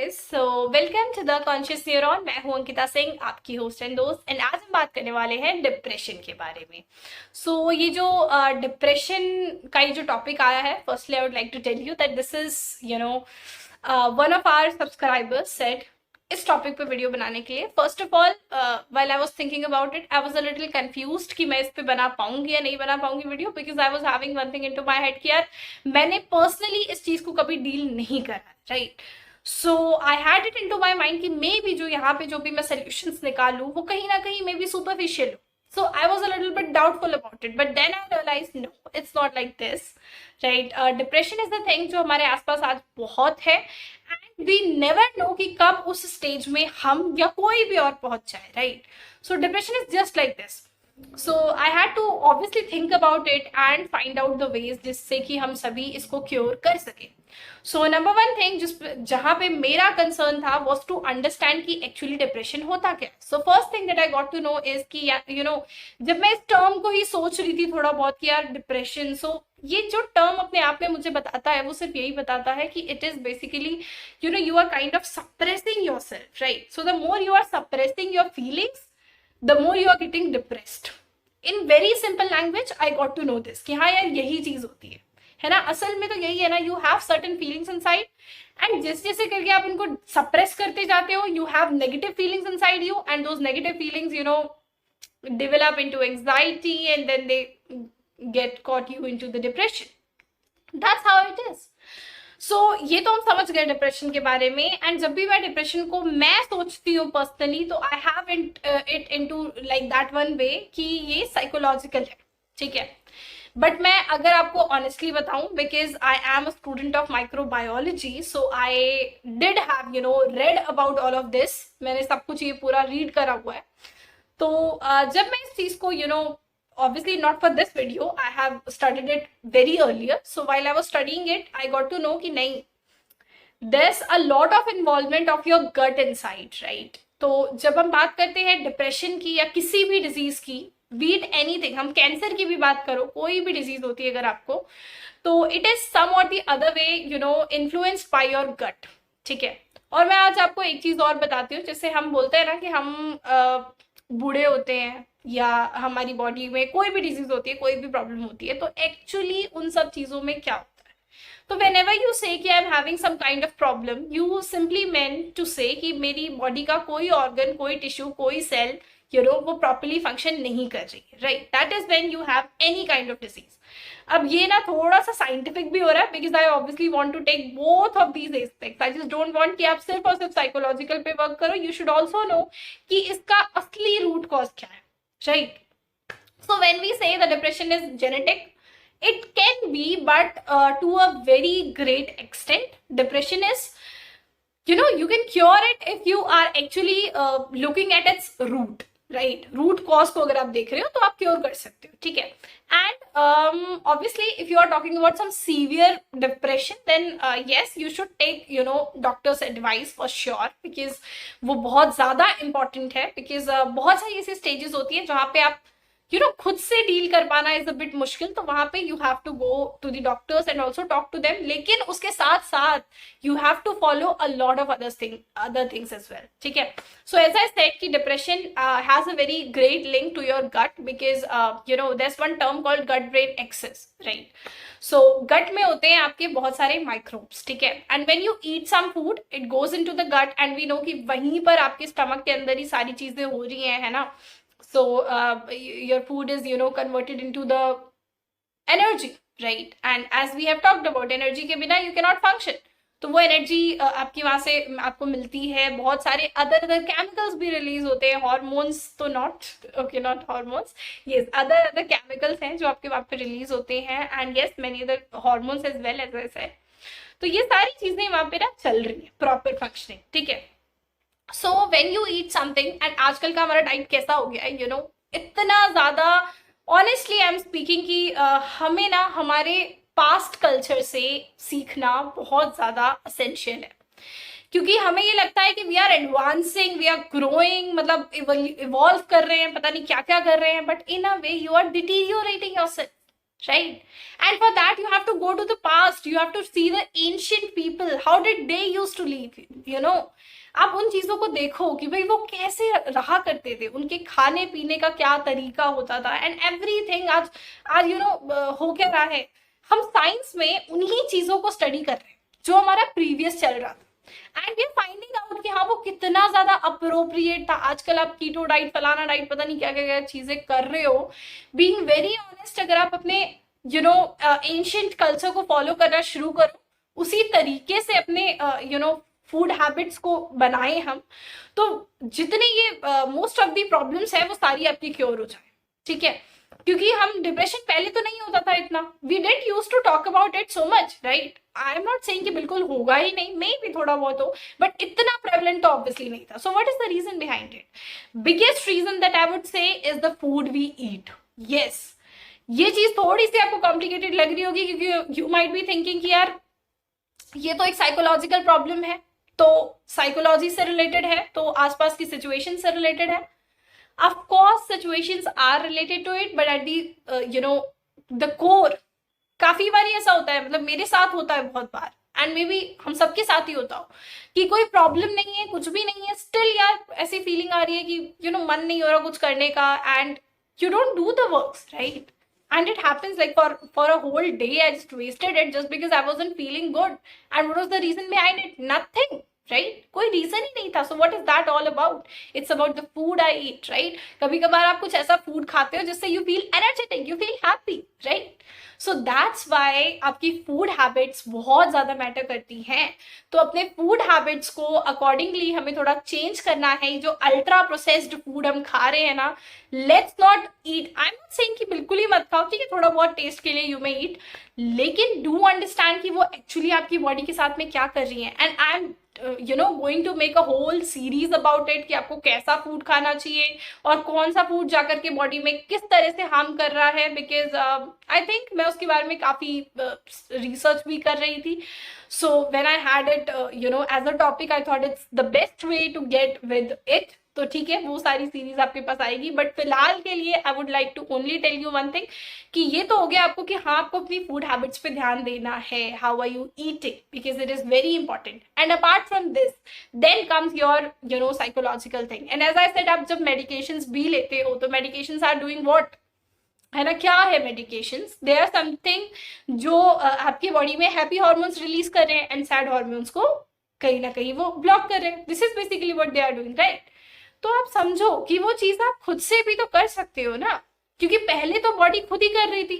Guys, so welcome to the conscious neuron. मैं हूं अंकिता सिंह, आपकी होस्ट एंड दोस्त। एंड आज हम बात करने वाले हैं डिप्रेशन के बारे में। ये जो डिप्रेशन का ये जो टॉपिक आया है, firstly I would like to tell you that this is one of our subscribers said इस टॉपिक पे वीडियो बनाने के लिए। First of all, while I was thinking about it, I was a little confused कि मैं इस पे बना पाऊंगी या नहीं बना पाऊंगी video, because I was having one thing into my head कि यार मैंने पर्सनली इस चीज को कभी डील नहीं करा, right. So I had it into my mind कि मे बी जो यहाँ पे जो भी मैं सोल्यूशंस निकालूं वो कहीं ना कहीं मे बी सुपरफिशियल हो। So I was a little bit doubtful about it, but then I realized no, it's not like this, right? Depression is the thing जो हमारे आसपास आज बहुत है, and we never know कि कब उस स्टेज में हम या कोई भी और पहुंच जाए, right? So depression is just like this. So I had to obviously think about it and find out the ways जिससे कि हम सभी इसको क्योर कर सके। सो नंबर वन थिंग जहां पे मेरा कंसर्न था वॉज टू अंडरस्टैंड कि एक्चुअली डिप्रेशन होता क्या है। So first thing that I got to know is कि यू नो जब मैं इस टर्म को ही सोच रही थी थोड़ा बहुत कि यार डिप्रेशन, ये जो टर्म अपने आप में मुझे बताता है वो सिर्फ यही बताता है कि it is basically you are kind of suppressing your self, right. So the more you are suppressing your feelings, the more you are getting depressed. In very simple language I got to know this कि हाँ यार यही चीज होती है ना। असल में तो यही है ना, you have certain feelings inside and जैसे जैसे करके आप उनको सप्रेस करते जाते हो, you have negative feelings inside you and those negative feelings develop into anxiety and then they get caught you into the depression. That's how it is. ये तो हम समझ गए डिप्रेशन के बारे में। एंड जब भी मैं डिप्रेशन को मैं सोचती हूँ पर्सनली, तो I have it into like that one way कि ये साइकोलॉजिकल है, ठीक है। बट मैं अगर आपको ऑनेस्टली बताऊं, because I am a student of microbiology, so I did have read about all of this. मैंने सब कुछ ये पूरा रीड करा हुआ है। तो जब मैं इस चीज को obviously not for this video, I have studied it very earlier. So while I was studying it, I got to know कि नहीं, there's a lot of involvement of your gut inside, right? तो जब हम बात करते हैं depression की या किसी भी डिजीज की, बीट एनीथिंग, हम कैंसर की भी बात करो, कोई भी डिजीज होती है अगर आपको, तो इट इज सम और the other way influenced by your gut, ठीक है। और मैं आज आपको एक चीज और बताती हूँ। जैसे हम बोलते हैं ना कि हम बूढ़े होते हैं या हमारी बॉडी में कोई भी डिजीज होती है, कोई भी प्रॉब्लम होती है, तो एक्चुअली उन सब चीजों में क्या होता है। तो whenever you say कि I am having some kind of problem, you simply mean to say कि मेरी बॉडी का कोई ऑर्गन, कोई टिश्यू, कोई सेल वो प्रॉपरली फंक्शन नहीं कर रही है, right. That is when you have any kind of disease. अब ये ना थोड़ा सा साइंटिफिक भी हो रहा है, because I obviously want to take both of these aspects. I just don't want कि आप सिर्फ और सिर्फ साइकोलॉजिकल पे वर्क करो, यू शुड ऑल्सो नो कि इसका असली रूट कॉज क्या है, राइट। सो व्हेन वी से the depression is genetic, it can be, but to a very great extent. Depression is, you can cure it if you are actually looking at its root, right? Root cause को अगर आप देख रहे हो तो आप cure कर सकते हो, ठीक है। And obviously if you are talking about some severe depression, then yes, you should take doctor's advice for sure, because वो बहुत ज्यादा important है। because बहुत सारी ऐसी stages होती है जहाँ पे आप खुद से डील कर पाना इज अ बिट मुश्किल, तो वहां पे you have to go to the doctors and also talk to them. लेकिन उसके साथ साथ you have to follow a lot of other things as well, ठीक है। सो एज आई सेड कि depression has a very great link to your gut, because there one term called gut brain axis, right. So gut में होते हैं आपके बहुत सारे microbes, ठीक है। And when you eat some food, it goes into the gut and we know कि वहीं पर आपके स्टमक के अंदर ही सारी चीजें हो रही हैं, है ना। So your food is converted into the energy, right? And as we have talked about, energy के बिना you cannot function. तो वो एनर्जी आपकी वहां से आपको मिलती है। बहुत सारे अदर केमिकल्स भी रिलीज होते हैं, हॉर्मोन्स तो not hormones, yes, other chemicals हैं जो आपके वहां पे रिलीज होते हैं, and yes many other hormones as well, as I said. तो ये सारी चीजें वहां पे ना चल रही है, प्रॉपर फंक्शनिंग, ठीक है। So when you eat something, and आजकल का हमारा डाइट कैसा हो गया है, इतना ज्यादा, ऑनेस्टली आई एम स्पीकिंग कि हमें ना हमारे पास्ट कल्चर से सीखना बहुत ज्यादा असेंशियल है, क्योंकि हमें ये लगता है कि we are advancing, we are growing, मतलब इवॉल्व कर रहे हैं, पता नहीं क्या क्या कर रहे हैं, but in a way you are deteriorating yourself, right? And for that you have to go to the past, you have to see the ancient people, how did they used to live, you know. आप उन चीजों को देखो कि भाई वो कैसे रहा करते थे, उनके खाने पीने का क्या तरीका होता था, एंड एवरीथिंग। आज आज यू नो हो क्या रहा है, हम साइंस में उन्हीं चीजों को स्टडी कर रहे हैं जो हमारा प्रीवियस चल रहा था, and we are finding out कि हाँ वो कितना ज्यादा अप्रोप्रिएट था। आजकल आप कीटो डाइट, फलाना डाइट, पता नहीं क्या क्या क्या चीजें कर रहे हो। बीइंग वेरी ऑनेस्ट, अगर आप अपने एंशियंट कल्चर को फॉलो करना शुरू करो, उसी तरीके से अपने फूड हैबिट्स को बनाए हम, तो जितने ये मोस्ट ऑफ दी प्रॉब्लम्स है वो सारी आपकी क्योर हो जाए, ठीक है। क्योंकि हम डिप्रेशन पहले तो नहीं होता था इतना, we didn't use to talk about it so much, right. I am not saying कि बिल्कुल होगा ही नहीं, मे भी थोड़ा बहुत हो, बट इतना प्रेवलेंट तो ऑब्वियसली नहीं था। So what is the reason behind it? Biggest reason that I would say is the food we eat. Yes, ये चीज थोड़ी सी आपको कॉम्प्लिकेटेड लग रही होगी, क्योंकि यू माइट बी थिंकिंग कि यार ये तो एक साइकोलॉजिकल प्रॉब्लम है, तो साइकोलॉजी से रिलेटेड है, तो आसपास की सिचुएशन से रिलेटेड है। Of course situations are related to it, but at the the core काफी बार ऐसा होता है, मतलब मेरे साथ होता है बहुत बार, एंड मे बी हम सबके साथ ही होता हो कि कोई प्रॉब्लम नहीं है, कुछ भी नहीं है, स्टिल यार ऐसी फीलिंग आ रही है कि मन नहीं हो रहा कुछ करने का, and you don't do the works, right? And it happens like for a whole day I just wasted it just because I wasn't feeling good. And what was the reason behind it? Nothing, right? कोई reason ही नहीं था. So what is that all about? It's about the food I eat, right? कभी कभार आप कुछ ऐसा food खाते हो जिससे you feel energetic, you feel happy, right? So that's why आपकी food habits बहुत ज्यादा मैटर करती हैं। तो अपने food habits को accordingly हमें थोड़ा change करना है। जो अल्ट्रा प्रोसेस्ड फूड हम खा रहे हैं ना, let's not eat, I'm not saying कि बिल्कुल ही मत खाओ, ठीक है, थोड़ा बहुत टेस्ट के लिए you may eat, लेकिन do understand कि वो एक्चुअली आपकी बॉडी के साथ में क्या कर रही है। And I am going to make a whole series about it कि आपको कैसा फूड खाना चाहिए और कौन सा फूड जाकर के बॉडी में किस तरह से हार्म कर रहा है, बिकॉज आई थिंक मैं उसके बारे में काफी रिसर्च भी कर रही थी। So when I had it as a topic, I thought it's the best way to get with it. तो ठीक है, वो सारी सीरीज आपके पास आएगी, बट फिलहाल के लिए I would like to only tell you one thing कि ये तो हो गया आपको कि हाँ आपको अपनी फूड हैबिट्स पे ध्यान देना है, how are you eating, because it is very important. And apart from this then comes your psychological thing. And as I said, आप जब मेडिकेशंस भी लेते हो तो मेडिकेशंस आर डूइंग व्हाट, है ना, क्या है मेडिकेशंस? दे आर समथिंग जो आपकी बॉडी में हैप्पी हार्मोन्स रिलीज कर रहे हैं एंड सैड हार्मोन्स को कहीं ना कहीं वो ब्लॉक कर रहे हैं। This is basically what they are doing, right. तो आप समझो कि वो चीज आप खुद से भी तो कर सकते हो ना, क्योंकि पहले तो बॉडी खुद ही कर रही थी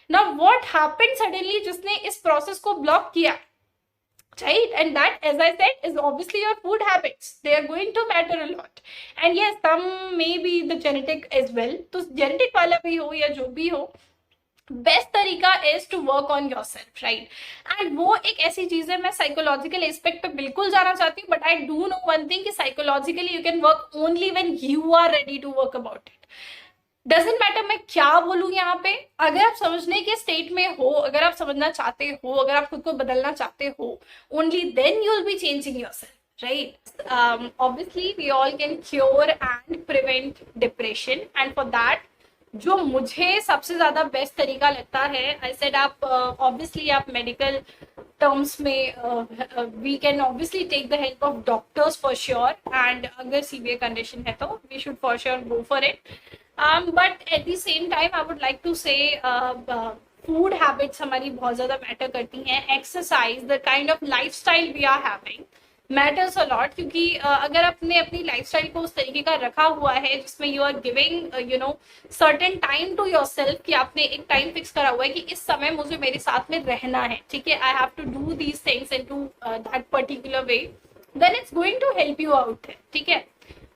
ना। व्हाट हैपेंड सडनली जिसने इस प्रोसेस को ब्लॉक किया, right? And that, as I said, is obviously your food habits. They are going to matter a lot. And yes, some may be the genetic as well. तो genetic वाला भी हो या जो भी हो, बेस्ट तरीका is to work on your self, right. And वो एक ऐसी चीज है, मैं साइकोलॉजिकल एस्पेक्ट पे बिल्कुल जाना चाहती हूँ, but I do know one thing कि psychologically you can work only when you are ready to work about it. Doesn't matter मैं क्या बोलूँ यहाँ पे, अगर आप समझने के स्टेट में हो, अगर आप समझना चाहते हो, अगर आप खुद को बदलना चाहते हो, only then you will be changing yourself, right. Obviously we all can cure and prevent depression, and for that जो मुझे सबसे ज्यादा बेस्ट तरीका लगता है, आई सेड आप ऑब्वियसली आप मेडिकल टर्म्स में we can obviously take the help of doctors for sure, and अगर सीवियर कंडीशन है तो we should for sure go for it. But at the same time I would like to say food habits हमारी बहुत ज्यादा matter करती हैं। Exercise, the kind of lifestyle we are having matters a lot, क्योंकि अगर आपने अपनी lifestyle को उस तरीके का रखा हुआ है जिसमें you are giving certain time to yourself, कि आपने एक टाइम फिक्स करा हुआ है कि इस समय मुझे मेरे साथ में रहना है, ठीक है, I have to do these things in to that particular way, then it's going to help you out, ठीक है।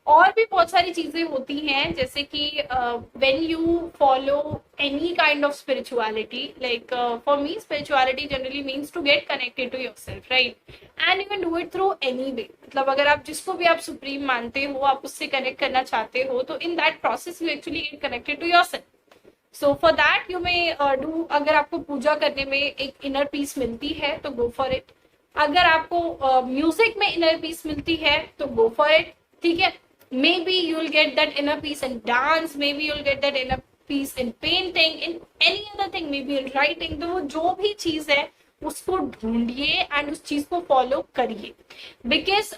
और भी बहुत सारी चीजें होती हैं, जैसे कि when you follow any kind of spirituality, like for me spirituality generally means to get connected to yourself, right, and you can do it through any way. मतलब अगर आप जिसको भी आप सुप्रीम मानते हो, आप उससे कनेक्ट करना चाहते हो, तो in that process you actually get connected to yourself. So for that you may do, अगर आपको पूजा करने में एक इनर पीस मिलती है तो गो फॉर इट, अगर आपको म्यूजिक में इनर पीस मिलती है तो गो फॉर इट, ठीक है। Maybe you'll get that inner peace in dance, maybe you'll get that inner peace in painting, in any other thing, may be in writing. तो वो जो भी चीज है उसको ढूंढिए एंड उस चीज को फॉलो करिए। बिकॉज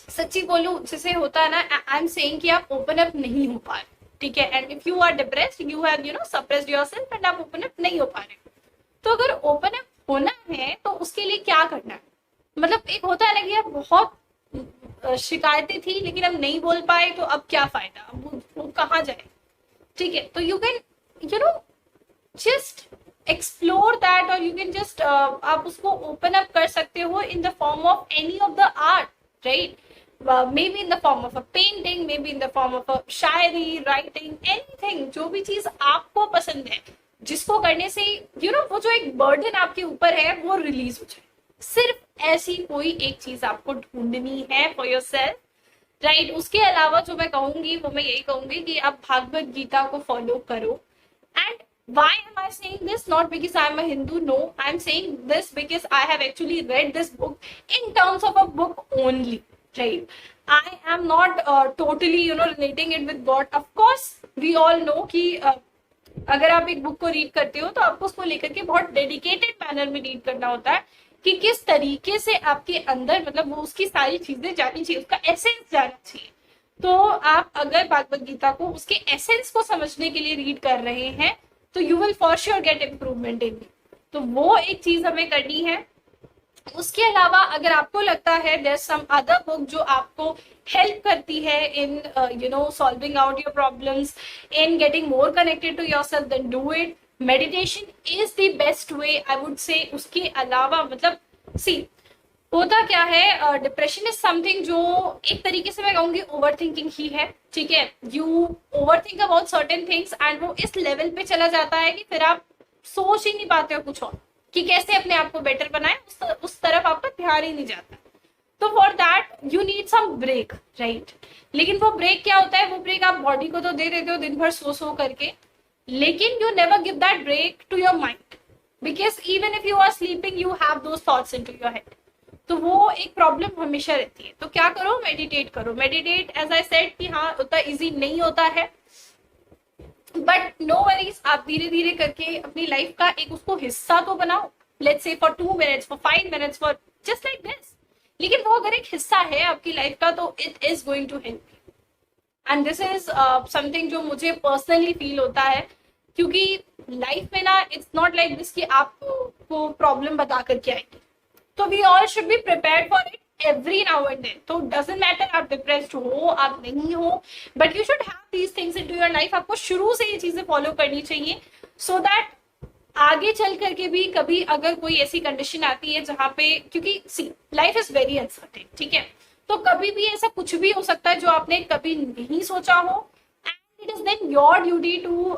सच्ची बोलूं, जैसे होता है ना, आई एम सेइंग कि आप ओपन अप नहीं हो पा रहे, ठीक है, and if you are depressed, you have suppressed yourself and आप ओपन अप नहीं हो पा रहे, तो अगर ओपन अप होना है तो उसके लिए क्या करना है? मतलब एक होता है ना कि यार बहुत शिकायतें थी लेकिन अब नहीं बोल पाए, तो अब क्या फायदा, अब वो कहाँ जाए, ठीक है। तो you can just explore that, और यू कैन जस्ट आप उसको ओपन अप कर सकते हो in the form of any of the art, right? maybe in the form of a painting, maybe in the form of a Shayari, writing, anything, जो भी चीज आपको पसंद है, जिसको करने से वो जो एक बर्डन आपके ऊपर है वो रिलीज हो जाए। सिर्फ ऐसी कोई एक चीज आपको ढूंढनी है फॉर योर सेल्फ, राइट? उसके अलावा जो मैं कहूंगी वो मैं यही कहूंगी कि आप भागवत गीता को फॉलो करो। And why am I saying this? Not because I am a Hindu, no, I am saying this because I have actually read this book in terms of a book only, right? I am not totally relating it with God. Of course we all know कि अगर आप एक book को read करते हो तो आपको उसको लेकर के बहुत डेडिकेटेड मैनर में रीड करना होता है कि किस तरीके से आपके अंदर मतलब वो उसकी सारी चीजें जानी चाहिए, उसका एसेंस जाना चाहिए। तो आप अगर भागवत गीता को उसके एसेंस को समझने के लिए रीड कर रहे हैं तो you will for sure get improvement in. तो वो एक चीज हमें करनी है। उसके अलावा अगर आपको लगता है देयर सम अदर बुक जो आपको हेल्प करती है in solving out your problems, in getting more connected to yourself, then do it. Meditation is the best way, I would say. उसके अलावा मतलब सी होता क्या है, डिप्रेशन इज समथिंग जो एक तरीके से मैं कहूंगी ओवर थिंकिंग ही है, ठीक है। You over think about certain things and वो इस लेवल पे चला जाता है कि फिर आप सोच ही नहीं पाते हो कुछ और कि कैसे अपने आप को बेटर बनाए, उस तरफ आपका ध्यान ही नहीं जाता। तो for that you need some break, right? लेकिन वो ब्रेक क्या होता है? वो ब्रेक आप बॉडी को तो दे देते हो दिन भर सो करके, लेकिन you never give that break to your mind, because even if you are sleeping you have those thoughts into your head. तो वो एक प्रॉब्लम हमेशा रहती है। तो क्या करो? मेडिटेट करो। मेडिटेट एज आई सेड कि हाँ उतना इजी नहीं होता है, बट नो वरीज, आप धीरे धीरे करके अपनी लाइफ का एक उसको हिस्सा तो बनाओ। Let's say for 2 minutes, for 5 minutes, for just like this. लेकिन वो अगर एक हिस्सा है आपकी लाइफ का तो it is going to help you. And this is something जो मुझे पर्सनली फील होता है, क्योंकि लाइफ में ना इट्स नॉट लाइक दिस कि आपको प्रॉब्लम बता करके आएगी। तो we all should be prepared for it every now and then. तो doesn't matter आप डिप्रेस्ड हो आप नहीं हो, but you should have these things into your life. आपको शुरू से ये चीजें फॉलो करनी चाहिए so that आगे चल करके भी कभी अगर कोई ऐसी कंडीशन आती है जहाँ पे, क्योंकि सी लाइफ इज वेरी अनसर्टेन, ठीक है, तो कभी भी ऐसा कुछ भी हो सकता है जो आपने कभी नहीं सोचा हो, and it is then your duty to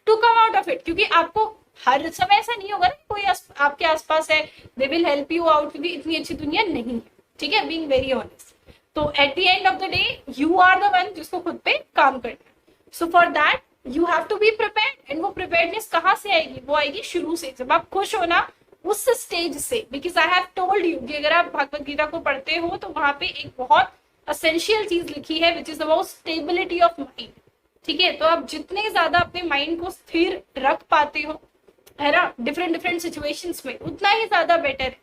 to come out of it. क्योंकि आपको हर समय ऐसा नहीं होगा ना कोई आपके आसपास है they will help you out, क्योंकि इतनी अच्छी दुनिया नहीं है, ठीक है, बीइंग वेरी ऑनेस्ट। तो at the end of the day you are the one जिसको खुद पे काम करना है। So for that you have to be prepared. And वो प्रिपेयरनेस कहाँ से आएगी? वो आएगी शुरू से, जब आप खुश हो ना उस स्टेज से। Because I have told you कि अगर आप भगवत गीता को पढ़ते हो तो वहां पे एक बहुत असेंशियल चीज लिखी है which is about stability of mind, ठीक है। तो आप जितने ज्यादा अपने माइंड को स्थिर रख पाते हो, है ना, डिफरेंट सिचुएशंस में, उतना ही ज्यादा बेटर है।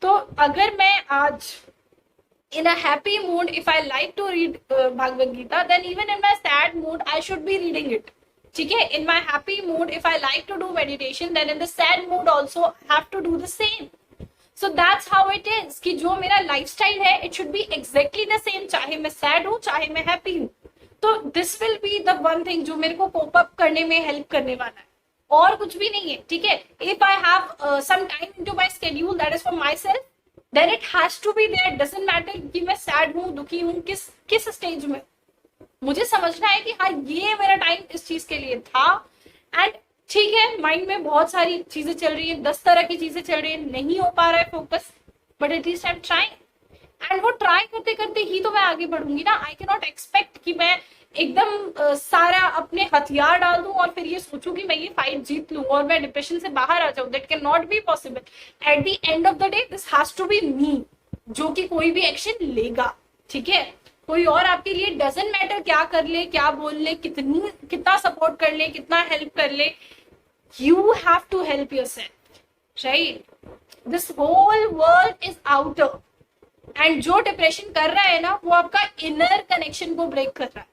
तो अगर मैं आज in a happy mood, if I like to read Bhagavad Gita, then even in my sad mood I should be reading it, ठीक है। in my happy mood if I like to do meditation, then in the sad mood also I have to do the same. So that's how it is कि जो मेरा lifestyle है it should be exactly the same, चाहे मैं sad हूँ चाहे मैं happy हूँ। तो this will be the one thing जो मेरे को cope up करने में help करने वाला है, और कुछ भी नहीं है, ठीक है। If I have some time into my schedule that is for myself, then it has to be there. Doesn't matter कि मैं sad हूँ दुखी हूँ किस स्टेज में, मुझे समझना है कि हाँ ये मेरा टाइम इस चीज के लिए था। एंड ठीक है, माइंड में बहुत सारी चीजें चल रही है, 10 तरह की चीजें चल रही है, नहीं हो पा रहा है focus, but at least I am trying. And वो ट्राई करते करते ही तो मैं आगे बढ़ूंगी ना। आई कैन नॉट एक्सपेक्ट कि मैं एकदम सारा अपने हथियार डाल दूं और फिर ये सोचूं कि मैं ये फाइट जीत लूं और मैं डिप्रेशन से बाहर आ जाऊं। That can not be possible. At the end of the day this has to be me जो कि कोई भी एक्शन लेगा, ठीक है। कोई और आपके लिए डजंट मैटर क्या कर ले, क्या बोल ले, कितना सपोर्ट कर ले, कितना हेल्प कर ले, you have to help yourself, right? This whole world is outer, and जो डिप्रेशन कर रहा है ना वो आपका इनर कनेक्शन को ब्रेक कर रहा है।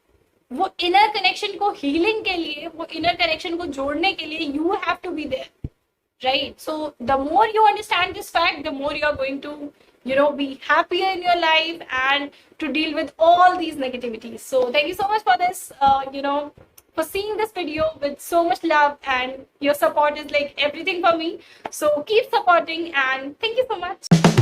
वो इनर कनेक्शन को हीलिंग के लिए, वो इनर कनेक्शन को जोड़ने के लिए you have to be there, right? So the more you understand this fact, the more you are going to, be happier in your life and to deal with all these negativities. So thank you so much for this, for seeing this video with so much love, and your support is like everything for me. So keep supporting, and thank you so much.